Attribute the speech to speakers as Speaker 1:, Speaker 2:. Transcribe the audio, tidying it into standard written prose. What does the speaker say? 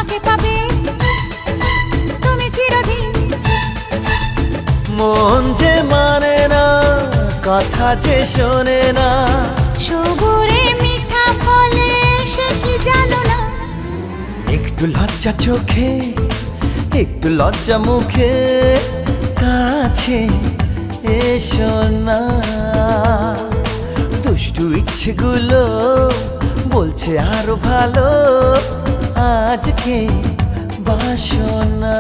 Speaker 1: আমাকে পাবে তুমি চিরদিন।
Speaker 2: মন যে মানে না, কথা যে শোনে না,
Speaker 1: সবুরে মিঠা ফলে সে কি জানো না।
Speaker 2: একটু লজ্জা চোখে, একটু লজ্জা মুখে, কাছে এসো না। দুষ্টু ইচ্ছেগুলো বলছে আরো ভালো, আজকে বাসনা।